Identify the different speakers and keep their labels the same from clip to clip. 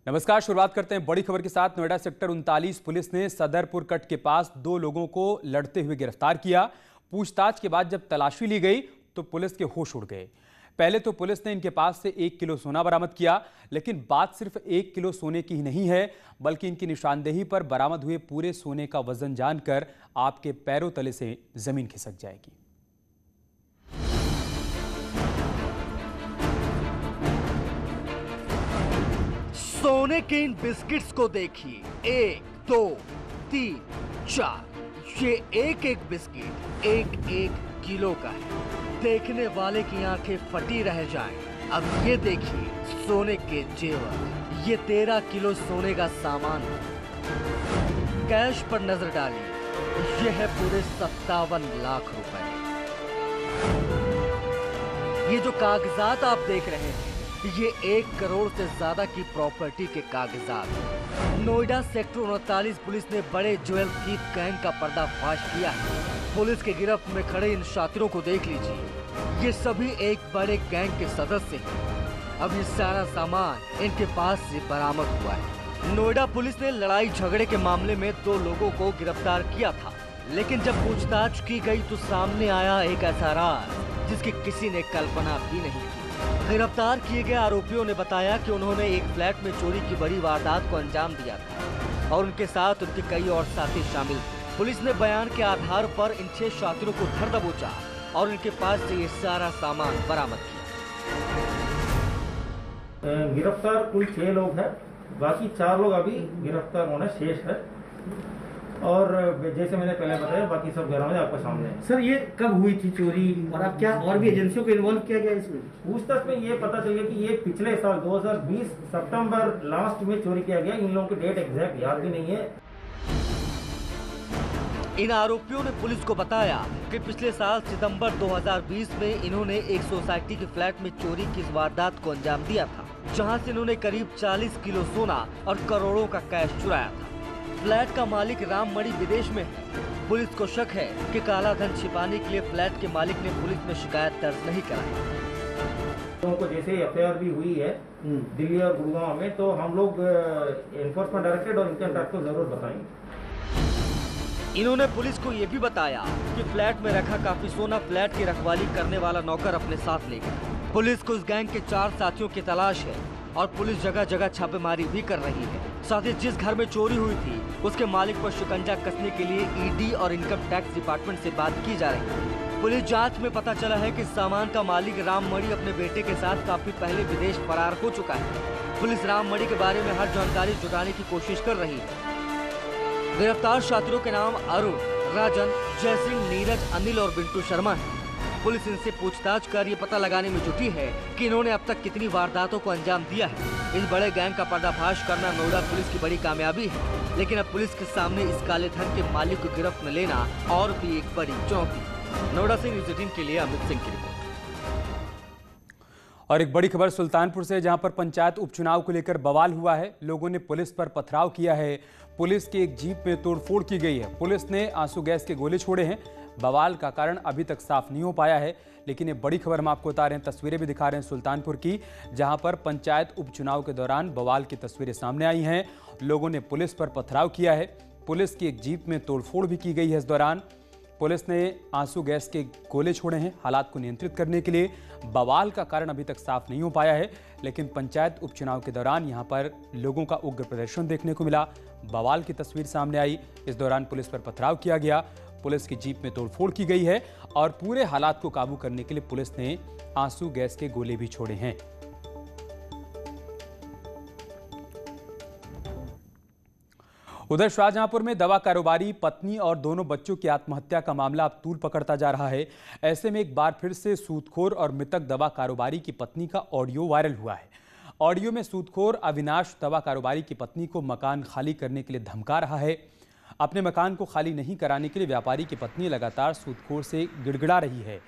Speaker 1: नमस्कार। शुरुआत करते हैं बड़ी खबर के साथ। नोएडा सेक्टर 39 पुलिस ने सदरपुर कट के पास 2 लोगों को लड़ते हुए गिरफ्तार किया। पूछताछ के बाद जब तलाशी ली गई तो पुलिस के होश उड़ गए। पहले तो पुलिस ने इनके पास से 1 किलो सोना बरामद किया, लेकिन बात सिर्फ 1 किलो सोने की ही नहीं है, बल्कि इनकी निशानदेही पर बरामद हुए पूरे सोने का वजन जानकर आपके पैरों तले से जमीन खिसक जाएगी।
Speaker 2: सोने के इन बिस्किट्स को देखिए, 1, 2, 3, 4। ये एक एक बिस्किट 1-1 किलो का है। देखने वाले की आंखें फटी रह जाएं। अब ये देखिए सोने के जेवर, ये 13 किलो सोने का सामान है। कैश पर नजर डालिए, ये है पूरे 57 लाख रुपए। ये जो कागजात आप देख रहे हैं, ये 1 करोड़ से ज्यादा की प्रॉपर्टी के कागजात। नोएडा सेक्टर 39 पुलिस ने बड़े ज्वेल थीफ गैंग का पर्दाफाश किया है। पुलिस के गिरफ्त में खड़े इन शातिरों को देख लीजिए, ये सभी एक बड़े गैंग के सदस्य हैं। अब ये सारा सामान इनके पास से बरामद हुआ है। नोएडा पुलिस ने लड़ाई झगड़े के मामले में 2 लोगों को गिरफ्तार किया था, लेकिन जब पूछताछ की गई तो सामने आया एक ऐसा राज जिसकी किसी ने कल्पना भी नहीं की। गिरफ्तार किए गए आरोपियों ने बताया कि उन्होंने एक फ्लैट में चोरी की बड़ी वारदात को अंजाम दिया था और उनके साथ उनके कई और साथी शामिल थे। पुलिस ने बयान के आधार पर इन 6 शातिरों को धर दबोचा और उनके पास से ये सारा सामान बरामद किया।
Speaker 3: गिरफ्तार कुल 6 लोग हैं, बाकी 4 लोग अभी गिरफ्तार होने शेष है। और जैसे मैंने पहले बताया, बाकी सब ग्राम में आपके सामने है।
Speaker 4: सर, ये कब हुई थी चोरी और आप क्या और भी एजेंसियों को इन्वॉल्व किया गया इसमें?
Speaker 3: पूछताछ में ये पता चल गया कि ये पिछले साल 2020 सितंबर लास्ट में चोरी किया गया। इन लोगों की डेट एग्जैक्ट याद भी नहीं है।
Speaker 2: इन आरोपियों ने पुलिस को बताया कि पिछले साल सितंबर 2020 में इन्होंने एक सोसाइटी के फ्लैट में चोरी की इस वारदात को अंजाम दिया था, जहां से इन्होंने करीब 40 किलो सोना और करोड़ों का कैश चुराया था। फ्लैट का मालिक राममणि विदेश में है। पुलिस को शक है कि काला धन छिपाने के लिए फ्लैट के मालिक ने पुलिस में शिकायत दर्ज नहीं कराई।
Speaker 3: लोगों को जैसे एफआईआर भी हुई है दिल्ली और गुड़गांव में, तो हम लोग एनफोर्समेंट डायरेक्टरेट और इनकम टैक्स को जरूर बताएंगे।
Speaker 2: इन्होंने पुलिस को ये भी बताया कि फ्लैट में रखा काफी सोना फ्लैट की रखवाली करने वाला नौकर अपने साथ ले गया। पुलिस को इस गैंग के 4 साथियों की तलाश है और पुलिस जगह जगह छापेमारी भी कर रही है। साथ ही जिस घर में चोरी हुई थी उसके मालिक पर शिकंजा कसने के लिए ईडी और इनकम टैक्स डिपार्टमेंट से बात की जा रही है। पुलिस जांच में पता चला है कि सामान का मालिक राममणि अपने बेटे के साथ काफी पहले विदेश फरार हो चुका है। पुलिस राममणि के बारे में हर जानकारी जुटाने की कोशिश कर रही है। गिरफ्तार छात्रों के नाम अरुण, राजन, जयसिंह, नीरज, अनिल और बिंटू शर्मा है। पुलिस इनसे पूछताछ कर ये पता लगाने में जुटी है कि इन्होंने अब तक कितनी वारदातों को अंजाम दिया है। इस बड़े गैंग का पर्दाफाश करना नोएडा पुलिस की बड़ी कामयाबी है, लेकिन अब पुलिस के सामने इस काले धन के मालिक को गिरफ्त में लेना और भी एक बड़ी चुनौती। नोएडा से न्यूज़ 18 के लिए अमित सिंह की रिपोर्ट।
Speaker 1: और एक बड़ी खबर सुल्तानपुर से, जहां पर पंचायत उपचुनाव को लेकर बवाल हुआ है। लोगों ने पुलिस पर पथराव किया है। पुलिस की एक जीप में तोड़फोड़ की गई है। पुलिस ने आंसू गैस के गोले छोड़े हैं। बवाल का कारण अभी तक साफ नहीं हो पाया है, लेकिन ये बड़ी खबर हम आपको बता रहे हैं। तस्वीरें भी दिखा रहे हैं सुल्तानपुर की, जहां पर पंचायत उपचुनाव के दौरान बवाल की तस्वीरें सामने आई हैं। लोगों ने पुलिस पर पथराव किया है। पुलिस की एक जीप में तोड़फोड़ भी की गई है। इस दौरान पुलिस ने आंसू गैस के गोले छोड़े हैं हालात को नियंत्रित करने के लिए। बवाल का कारण अभी तक साफ नहीं हो पाया है, लेकिन पंचायत उपचुनाव के दौरान यहां पर लोगों का उग्र प्रदर्शन देखने को मिला। बवाल की तस्वीर सामने आई। इस दौरान पुलिस पर पथराव किया गया। पुलिस की जीप में तोड़फोड़ की गई है और पूरे हालात को काबू करने के लिए पुलिस ने आंसू गैस के गोले भी छोड़े हैं। उधर शाहजहांपुर में दवा कारोबारी पत्नी और दोनों बच्चों की आत्महत्या का मामला अब तूल पकड़ता जा रहा है। ऐसे में एक बार फिर से सूदखोर और मृतक दवा कारोबारी की पत्नी का ऑडियो वायरल हुआ है। ऑडियो में सूदखोर अविनाश दवा कारोबारी की पत्नी को मकान खाली करने के लिए धमका रहा है। अपने मकान को खाली नहीं कराने के लिए व्यापारी की पत्नी लगातार सूदखोर से गिड़गिड़ा रही है।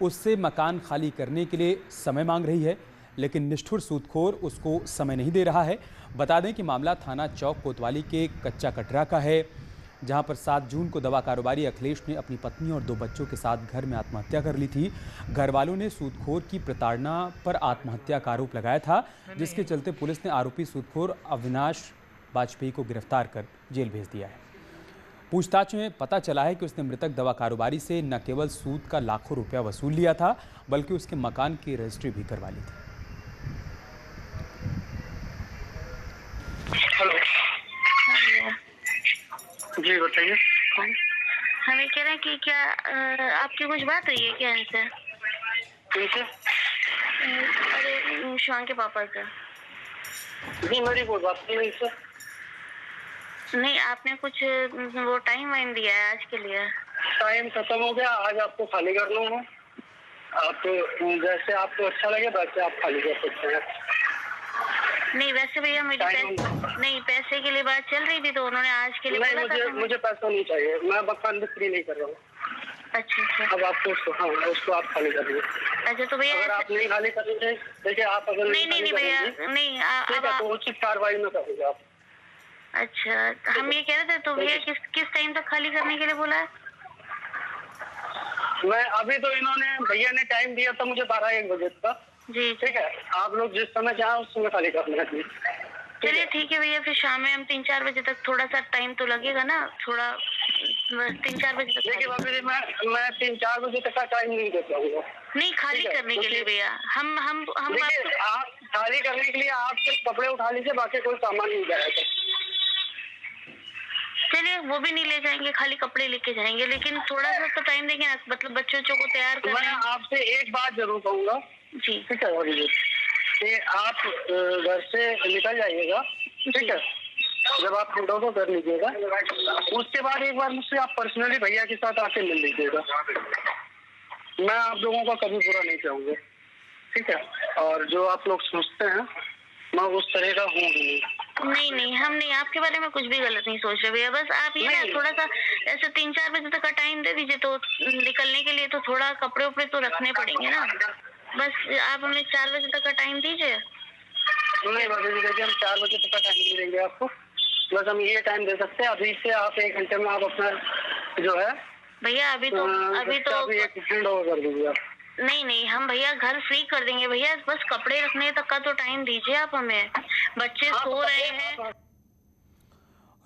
Speaker 1: उससे मकान खाली करने के लिए समय मांग रही है, लेकिन निष्ठुर सूदखोर उसको समय नहीं दे रहा है। बता दें कि मामला थाना चौक कोतवाली के कच्चा कटरा का है। जहां पर 7 जून को दवा कारोबारी अखिलेश ने अपनी पत्नी और 2 बच्चों के साथ घर में आत्महत्या कर ली थी। घर वालों ने सूदखोर की प्रताड़ना पर आत्महत्या का आरोप लगाया था, जिसके चलते पुलिस ने आरोपी सूदखोर अविनाश वाजपेयी को गिरफ्तार कर जेल भेज दिया है। पूछताछ में पता चला है कि उसने मृतक दवा कारोबारी से न केवल सूद का लाखों रुपया वसूल लिया था, बल्कि उसके मकान की रजिस्ट्री भी करवा ली थी।
Speaker 5: हेलो जी बताइए।
Speaker 6: हमें कह रहे हैं कि क्या आपकी कुछ बात हुई है क्या इनसे?
Speaker 5: किनसे?
Speaker 6: अरे शिवांग के पापा से।
Speaker 5: जी मेरी कोई बात नहीं सर।
Speaker 6: नहीं, आपने कुछ वो टाइम वाइम दिया है आज के लिए?
Speaker 5: टाइम खत्म हो गया, आज आपको खाली कर लूँगा। आप जैसे आपको अच्छा लगे वैसे आप खाली कर सकते हैं।
Speaker 6: नहीं वैसे भैया मेरी नहीं पैसे के लिए बात चल रही थी तो उन्होंने आज के लिए
Speaker 5: नहीं,
Speaker 6: बोला था।
Speaker 5: मुझे पैसा नहीं चाहिए, मैं मकान बिक्री नहीं कर रहा हूँ।
Speaker 6: अच्छा।
Speaker 5: अब आपको उसको आप खाली कर दीजिए।
Speaker 6: अच्छा तो भैया
Speaker 5: अगर आप नहीं खाली करेंगे, देखिए आप अगर
Speaker 6: नहीं भैया नहीं
Speaker 5: ठीक है तो उचित कार्रवाई में करेंगे आप।
Speaker 6: अच्छा, हम ये कह रहे थे तो भैया किस टाइम तक खाली करने के लिए बोला है?
Speaker 5: मैं अभी तो इन्होंने भैया ने टाइम दिया था मुझे 12-1 बजे तक।
Speaker 6: जी
Speaker 5: ठीक है, आप लोग जिस समय चाहें उस समय खाली कर लें।
Speaker 6: चलिए ठीक है भैया, फिर शाम में हम 3-4 बजे तक, थोड़ा सा टाइम तो लगेगा ना, थोड़ा 3-4 बजे तक।
Speaker 5: देखिए बाबू जी मैं 3-4 बजे तक का टाइम नहीं दे पाऊंगा।
Speaker 6: नहीं खाली करने के लिए भैया हम
Speaker 5: देखिए आप खाली करने के लिए आप सिर्फ कपड़े उठा लीजिए, बाकी कोई सामान नहीं जाएगा।
Speaker 6: चलिए वो भी नहीं ले जाएंगे, खाली कपड़े लेके जाएंगे, लेकिन थोड़ा सा तो टाइम देंगे ना, मतलब बच्चों को तैयार करना।
Speaker 5: मैं आपसे एक बात जरूर कहूँगा
Speaker 6: जी,
Speaker 5: ठीक है भाभी जी, कि आप घर से निकल जाइएगा, ठीक है, जब आप हैंड ओवर कर लीजिएगा उसके बाद एक बार मुझसे आप पर्सनली भैया के साथ आके मिल लीजिएगा। मैं आप लोगों का कभी बुरा नहीं चाहूँगा, ठीक है, और जो आप लोग सोचते हैं मैं उस तरह का हूँ भी
Speaker 6: नहीं हम नहीं आपके बारे में कुछ भी गलत नहीं सोच रहे भैया, बस आप ये ना थोड़ा सा ऐसे 3-4 बजे तक का टाइम दे दीजिए, तो निकलने के लिए तो थोड़ा कपड़े उपड़े तो रखने पड़ेंगे ना, बस आप हमें 4 बजे तक का टाइम दीजिए।
Speaker 5: नहीं बाबू जी देखिए, हम 4 बजे तक का टाइम नहीं देंगे आपको, बस हम ये टाइम दे सकते हैं। अभी से आप 1 घंटे में आप अपना जो है
Speaker 6: भैया अभी तो
Speaker 5: हैंड ओवर कर दीजिए आप।
Speaker 6: नहीं हम भैया घर फ्री कर देंगे भैया, बस कपड़े रखने तक का तो टाइम दीजिए आप हमें, बच्चे सो रहे हैं।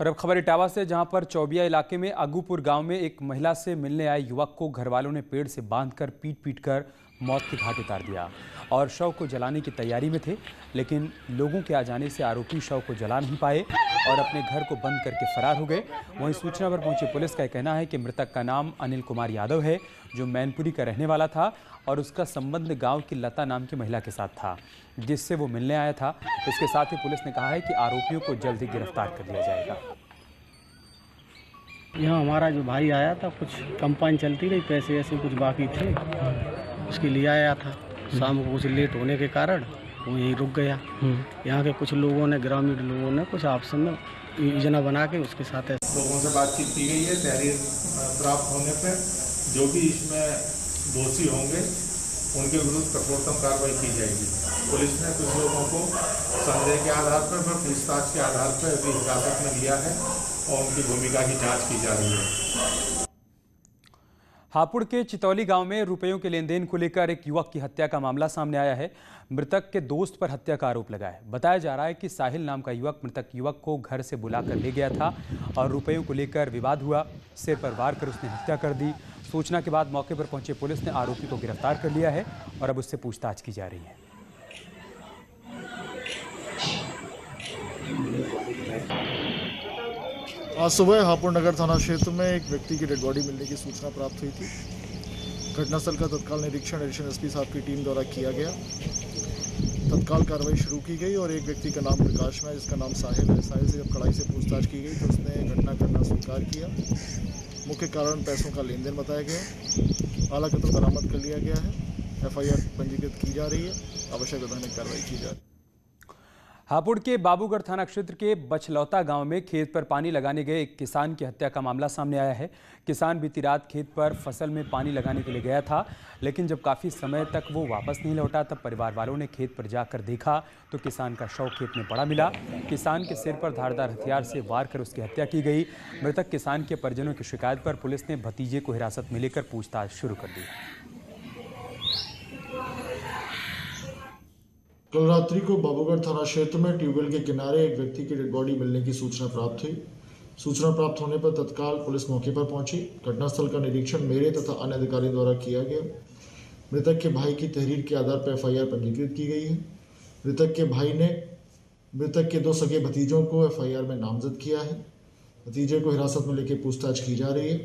Speaker 1: और अब खबर इटावा से, जहां पर चौबिया इलाके में अगूपुर गांव में एक महिला से मिलने आए युवक को घरवालों ने पेड़ से बांधकर पीट कर मौत के घाट उतार दिया और शव को जलाने की तैयारी में थे, लेकिन लोगों के आ जाने से आरोपी शव को जला नहीं पाए और अपने घर को बंद करके फरार हो गए। वहीं सूचना पर पहुंची पुलिस का कहना है कि मृतक का नाम अनिल कुमार यादव है, जो मैनपुरी का रहने वाला था और उसका संबंध गांव की लता नाम की महिला के साथ था, जिससे वो मिलने आया था। इसके साथ ही पुलिस ने कहा है कि आरोपियों को जल्द ही गिरफ्तार कर लिया जाएगा।
Speaker 4: यहाँ हमारा जो भाई आया था, कुछ कंपनी चलती रही, पैसे ऐसे कुछ बाकी थे, उसके लिए आया था। शाम को कुछ लेट होने के कारण वो यहीं रुक गया। यहाँ के कुछ लोगों ने, ग्रामीण लोगों ने कुछ आपस में योजना बना के उसके साथ
Speaker 7: लोगों से बातचीत की गई है। तहरीर प्राप्त होने पर जो भी इसमें दोषी होंगे उनके विरुद्ध कठोरतम कार्रवाई की जाएगी। पुलिस ने कुछ लोगों को संदेह के आधार पर पूछताछ के आधार पर अभी हिरासत में लिया है और उनकी भूमिका की जांच की जा रही है।
Speaker 1: हापुड़ के चितौली गांव में रुपयों के लेन देन को लेकर एक युवक की हत्या का मामला सामने आया है। मृतक के दोस्त पर हत्या का आरोप लगा है। बताया जा रहा है कि साहिल नाम का युवक मृतक युवक को घर से बुलाकर ले गया था और रुपयों को लेकर विवाद हुआ। सिर पर वार कर उसने हत्या कर दी। सूचना के बाद मौके पर पहुंची पुलिस ने आरोपी को गिरफ्तार कर लिया है और अब उससे पूछताछ की जा रही है।
Speaker 8: आज सुबह हापुड़ नगर थाना क्षेत्र में एक व्यक्ति की डेड बॉडी मिलने की सूचना प्राप्त हुई थी। घटनास्थल का तत्काल निरीक्षण एडिशनल एसपी साहब की टीम द्वारा किया गया। तत्काल कार्रवाई शुरू की गई और एक व्यक्ति का नाम प्रकाश में है, जिसका नाम साहिल है। साहिल से जब कड़ाई से पूछताछ की गई तो उसने घटना करना स्वीकार किया। मुख्य कारण पैसों का लेन देन बताया गया। आला कत्ल बरामद कर लिया गया है। FIR पंजीकृत की जा रही है। आवश्यक वैधानिक कार्रवाई की जा रही है।
Speaker 1: हापुड़ के बाबूगढ़ थाना क्षेत्र के बछलौता गांव में खेत पर पानी लगाने गए एक किसान की हत्या का मामला सामने आया है। किसान बीती रात खेत पर फसल में पानी लगाने के लिए गया था, लेकिन जब काफी समय तक वो वापस नहीं लौटा तब परिवार वालों ने खेत पर जाकर देखा तो किसान का शव खेत में पड़ा मिला। किसान के सिर पर धारदार हथियार से वार कर उसकी हत्या की गई। मृतक किसान के परिजनों की शिकायत पर पुलिस ने भतीजे को हिरासत में लेकर पूछताछ शुरू कर दी।
Speaker 8: कल रात्रि को बाबूगढ़ थाना क्षेत्र में ट्यूबवेल के किनारे एक व्यक्ति की डेड बॉडी मिलने की सूचना प्राप्त हुई। सूचना प्राप्त होने पर तत्काल पुलिस मौके पर पहुंची। घटनास्थल का निरीक्षण मेरे तथा अन्य अधिकारियों द्वारा किया गया। मृतक के भाई की तहरीर के आधार पर FIR पंजीकृत की गई है। मृतक के भाई ने मृतक के 2 सगे भतीजों को FIR में नामजद किया है। भतीजे को हिरासत में लेकर पूछताछ की जा रही है।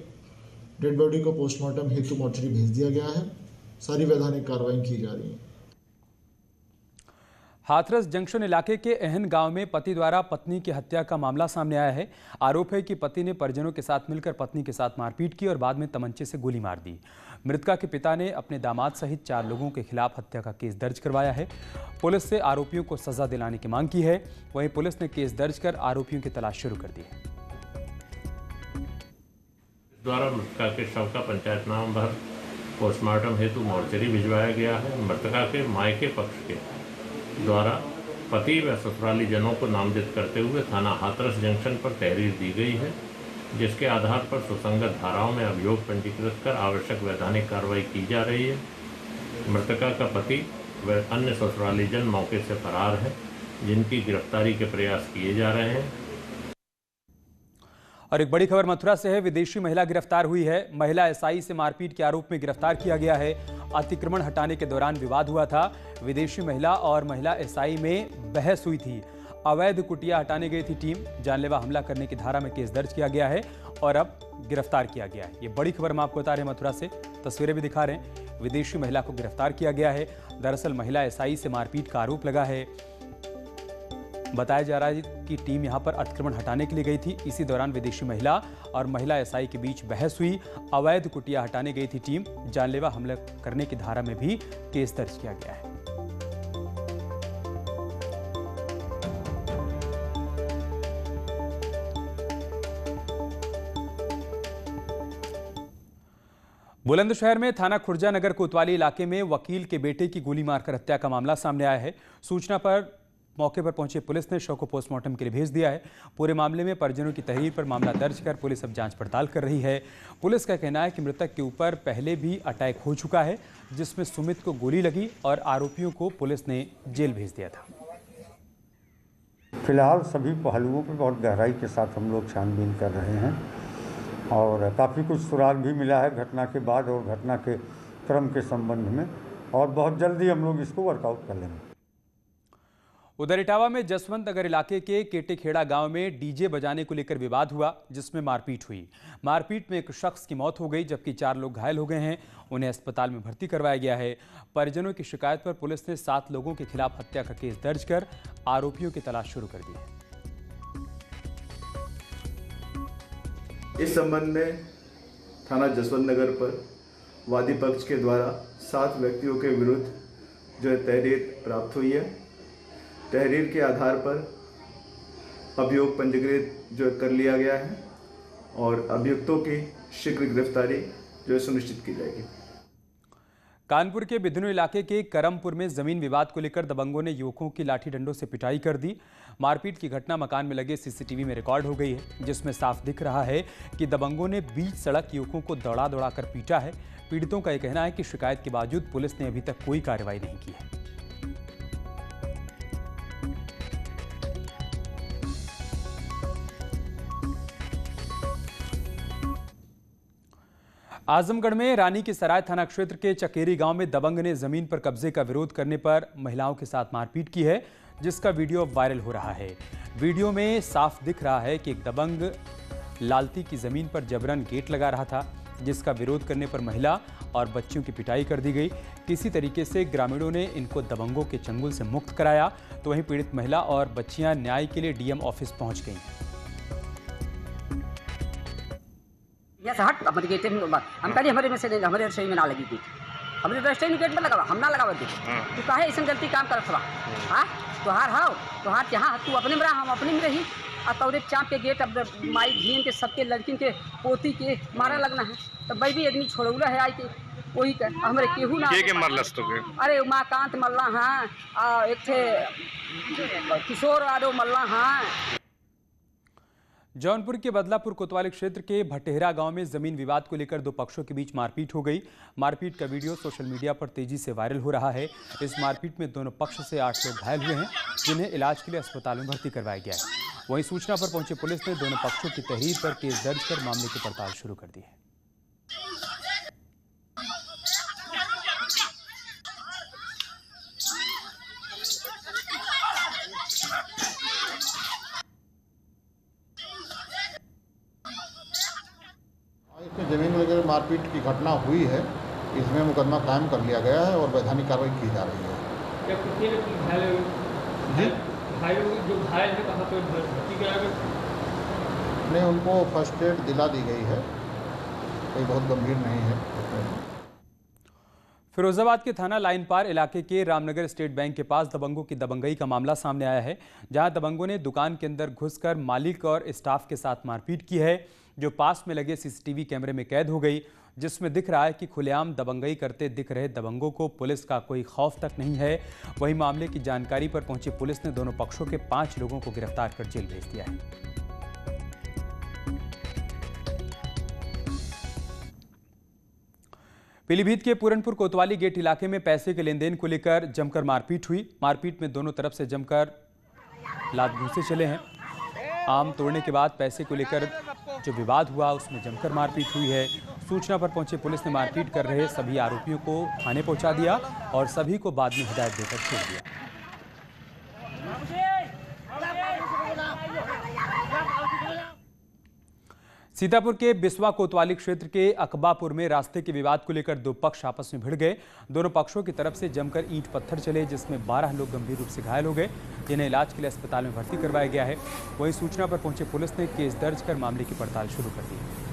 Speaker 8: डेड बॉडी को पोस्टमार्टम हेतु मोर्चरी भेज दिया गया है। सारी वैधानिक कार्रवाई की जा रही है।
Speaker 1: हाथरस जंक्शन इलाके के अहन गांव में पति द्वारा पत्नी की हत्या का मामला सामने आया है। आरोप है कि पति ने परिजनों के साथ मिलकर पत्नी के साथ मारपीट की और बाद में तमंचे से गोली मार दी। मृतका के पिता ने अपने दामाद सहित 4 लोगों के खिलाफ हत्या का केस दर्ज करवाया है। पुलिस से आरोपियों को सजा दिलाने की मांग की है। वहीं पुलिस ने केस दर्ज कर आरोपियों की तलाश शुरू कर दी है।
Speaker 9: द्वारा मृतका के शव का पंचायत नाम भर पोस्टमार्टम हेतु मोर्चरी भिजवाया गया है। मृतका के मायके पक्ष के द्वारा पति व ससुराली जनों को नामजद करते हुए थाना हाथरस जंक्शन पर तहरीर दी गई है, जिसके आधार पर सुसंगत धाराओं में अभियोग पंजीकृत कर आवश्यक वैधानिक कार्रवाई की जा रही है। मृतका का पति व अन्य ससुराली जन मौके से फरार है, जिनकी गिरफ्तारी के प्रयास किए जा रहे हैं।
Speaker 1: और एक बड़ी खबर मथुरा से है। विदेशी महिला गिरफ्तार हुई है। महिला SI से मारपीट के आरोप में गिरफ्तार किया गया है। अतिक्रमण हटाने के दौरान विवाद हुआ था। विदेशी महिला और महिला SI में बहस हुई थी। अवैध कुटिया हटाने गई थी टीम। जानलेवा हमला करने की धारा में केस दर्ज किया गया है और अब गिरफ्तार किया गया है। ये बड़ी खबर हम आपको बता रहे हैं मथुरा से, तस्वीरें भी दिखा रहे हैं। विदेशी महिला को गिरफ्तार किया गया है। दरअसल महिला SI से मारपीट का आरोप लगा है। बताया जा रहा है कि टीम यहां पर अतिक्रमण हटाने के लिए गई थी। इसी दौरान विदेशी महिला और महिला SI के बीच बहस हुई। अवैध कुटिया हटाने गई थी टीम। जानलेवा हमला करने की धारा में भी केस दर्ज किया गया है। बुलंदशहर में थाना खुर्जा नगर कोतवाली इलाके में वकील के बेटे की गोली मारकर हत्या का मामला सामने आया है। सूचना पर मौके पर पहुंची पुलिस ने शव को पोस्टमार्टम के लिए भेज दिया है। पूरे मामले में परिजनों की तहरीर पर मामला दर्ज कर पुलिस अब जांच पड़ताल कर रही है। पुलिस का कहना है कि मृतक के ऊपर पहले भी अटैक हो चुका है, जिसमें सुमित को गोली लगी और आरोपियों को पुलिस ने जेल भेज दिया था।
Speaker 10: फिलहाल सभी पहलुओं पर बहुत गहराई के साथ हम लोग छानबीन कर रहे हैं और काफ़ी कुछ सुराग भी मिला है घटना के बाद और घटना के क्रम के संबंध में, और बहुत जल्दी हम लोग इसको वर्कआउट कर लेंगे।
Speaker 1: उधर इटावा में जसवंत नगर इलाके के केटेखेड़ा गांव में डीजे बजाने को लेकर विवाद हुआ, जिसमें मारपीट हुई। मारपीट में एक शख्स की मौत हो गई, जबकि 4 लोग घायल हो गए हैं। उन्हें अस्पताल में भर्ती करवाया गया है। परिजनों की शिकायत पर पुलिस ने 7 लोगों के खिलाफ हत्या का केस दर्ज कर आरोपियों की तलाश शुरू कर दी है।
Speaker 11: इस संबंध में थाना जसवंत नगर पर वादी पक्ष के द्वारा 7 व्यक्तियों के विरुद्ध जो है तहरीर प्राप्त हुई है। तहरीर के आधार पर अभियोग पंजीकृत जो कर लिया गया है और अभियुक्तों की शीघ्र गिरफ्तारी जो है सुनिश्चित की जाएगी।
Speaker 1: कानपुर के बिधनो इलाके के करमपुर में जमीन विवाद को लेकर दबंगों ने युवकों की लाठी डंडों से पिटाई कर दी। मारपीट की घटना मकान में लगे CCTV में रिकॉर्ड हो गई है, जिसमें साफ दिख रहा है कि दबंगों ने बीच सड़क युवकों को दौड़ा दौड़ा कर पीटा है। पीड़ितों का यह कहना है कि शिकायत के बावजूद पुलिस ने अभी तक कोई कार्रवाई नहीं की है। आजमगढ़ में रानी की सराय थाना क्षेत्र के चकेरी गांव में दबंग ने जमीन पर कब्जे का विरोध करने पर महिलाओं के साथ मारपीट की है, जिसका वीडियो वायरल हो रहा है। वीडियो में साफ दिख रहा है कि एक दबंग लालती की जमीन पर जबरन गेट लगा रहा था, जिसका विरोध करने पर महिला और बच्चियों की पिटाई कर दी गई। किसी तरीके से ग्रामीणों ने इनको दबंगों के चंगुल से मुक्त कराया, तो वहीं पीड़ित महिला और बच्चियां न्याय के लिए DM ऑफिस पहुंच गई।
Speaker 12: हट अपन गेट हम कहीं हमारे में से हमारे रसोई में ना लगी गेट, हमारे रसोई में गेट में लगावा, हम ना लगावा गेट। तू काहे ऐसा गलती काम करत हवा? हां तोहार हाव तोहार यहाँ तू अपने में रहा हम अपने में रही और तौरे चाँप के गेट अब माई धीन के सबके लड़किन के पोती के मारा लगना है तो भाई भी आदमी छोड़ौला है आई के वही का हमारे केहू ना
Speaker 13: के मरलस तो के
Speaker 12: अरे उमाकांत मल्ला हाँ एक थे किशोर यादव मल्ला हाँ।
Speaker 1: जौनपुर के बदलापुर कोतवाली क्षेत्र के भटेहरा गांव में जमीन विवाद को लेकर दो पक्षों के बीच मारपीट हो गई। मारपीट का वीडियो सोशल मीडिया पर तेजी से वायरल हो रहा है। इस मारपीट में दोनों पक्ष से 8 लोग घायल हुए हैं, जिन्हें इलाज के लिए अस्पताल में भर्ती करवाया गया है। वहीं सूचना पर पहुंची पुलिस ने दोनों पक्षों की तहरीर पर केस दर्ज कर मामले की पड़ताल शुरू कर दी है।
Speaker 8: इसमें जमीन वगैरह मारपीट की घटना हुई है, इसमें मुकदमा कायम कर लिया गया है और वैधानिक कार्रवाई की जा रही है।
Speaker 14: क्या कितने लोग घायल हुए?
Speaker 8: जी
Speaker 14: जो घायल है कहाँ पे भर्ती कराया गया?
Speaker 8: नहीं, उनको फर्स्ट एड दिला दी गई है, कोई बहुत गंभीर नहीं है।
Speaker 1: फिरोजाबाद के थाना लाइन पार इलाके के रामनगर स्टेट बैंक के पास दबंगों की दबंगई का मामला सामने आया है, जहां दबंगों ने दुकान के अंदर घुसकर मालिक और स्टाफ के साथ मारपीट की है, जो पास में लगे सीसीटीवी कैमरे में कैद हो गई, जिसमें दिख रहा है कि खुलेआम दबंगई करते दिख रहे दबंगों को पुलिस का कोई खौफ तक नहीं है। वहीं मामले की जानकारी पर पहुंची पुलिस ने दोनों पक्षों के 5 लोगों को गिरफ्तार कर जेल भेज दिया है। पीलीभीत के पूरनपुर कोतवाली गेट इलाके में पैसे के लेन देन को लेकर जमकर मारपीट हुई। मारपीट में दोनों तरफ से जमकर लात घूंसे चले हैं। आम तोड़ने के बाद पैसे को लेकर जो विवाद हुआ उसमें जमकर मारपीट हुई है। सूचना पर पहुंची पुलिस ने मारपीट कर रहे सभी आरोपियों को थाने पहुंचा दिया और सभी को बाद में हिदायत देकर छोड़ दिया। सीतापुर के बिस्वा कोतवाली क्षेत्र के अकबापुर में रास्ते के विवाद को लेकर दो पक्ष आपस में भिड़ गए। दोनों पक्षों की तरफ से जमकर ईंट पत्थर चले, जिसमें 12 लोग गंभीर रूप से घायल हो गए, जिन्हें इलाज के लिए अस्पताल में भर्ती करवाया गया है। वहीं सूचना पर पहुंची पुलिस ने केस दर्ज कर मामले की पड़ताल शुरू कर दी है।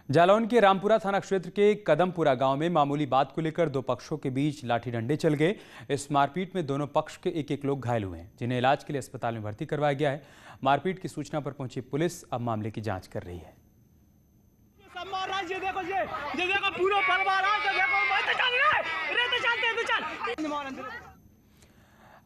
Speaker 1: जालौन के रामपुरा थाना क्षेत्र के कदमपुरा गांव में मामूली बात को लेकर दो पक्षों के बीच लाठी डंडे चल गए। इस मारपीट में दोनों पक्ष के एक लोग घायल हुए हैं, जिन्हें इलाज के लिए अस्पताल में भर्ती करवाया गया है। मारपीट की सूचना पर पहुंची पुलिस अब मामले की जांच कर रही है।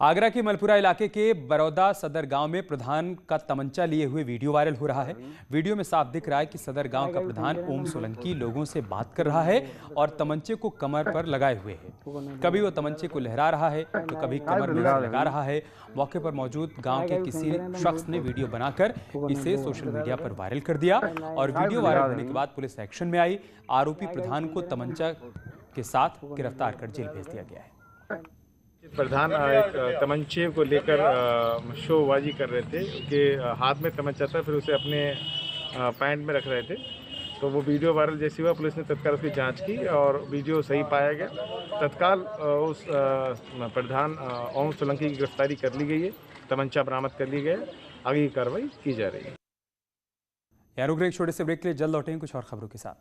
Speaker 1: आगरा के मलपुरा इलाके के बरौदा सदर गांव में प्रधान का तमंचा लिए हुए वीडियो वायरल हो रहा है। वीडियो में साफ दिख रहा है कि सदर गांव का प्रधान ओम सोलंकी लोगों से बात कर रहा है और तमंचे को कमर पर लगाए हुए है। कभी वो तमंचे को लहरा रहा है तो कभी कमर में लगा रहा है। मौके पर मौजूद गांव के किसी शख्स ने वीडियो बनाकर इसे सोशल मीडिया पर वायरल कर दिया और वीडियो वायरल होने के बाद पुलिस एक्शन में आई। आरोपी प्रधान को तमंचा के साथ गिरफ्तार कर जेल भेज दिया गया है।
Speaker 15: प्रधान एक तमंचे को लेकर शोबाजी कर रहे थे कि हाथ में तमंचा था, फिर उसे अपने पैंट में रख रहे थे, तो वो वीडियो वायरल जैसी हुआ पुलिस ने तत्काल उसकी जांच की और वीडियो सही पाया गया। तत्काल उस प्रधान ओम सोलंकी की गिरफ्तारी कर ली गई है, तमंचा बरामद कर ली गया, आगे की कार्रवाई की जा रही है।
Speaker 1: यार छोटे से ब्रेक के लिए जल्द लौटेंगे कुछ और खबरों के साथ।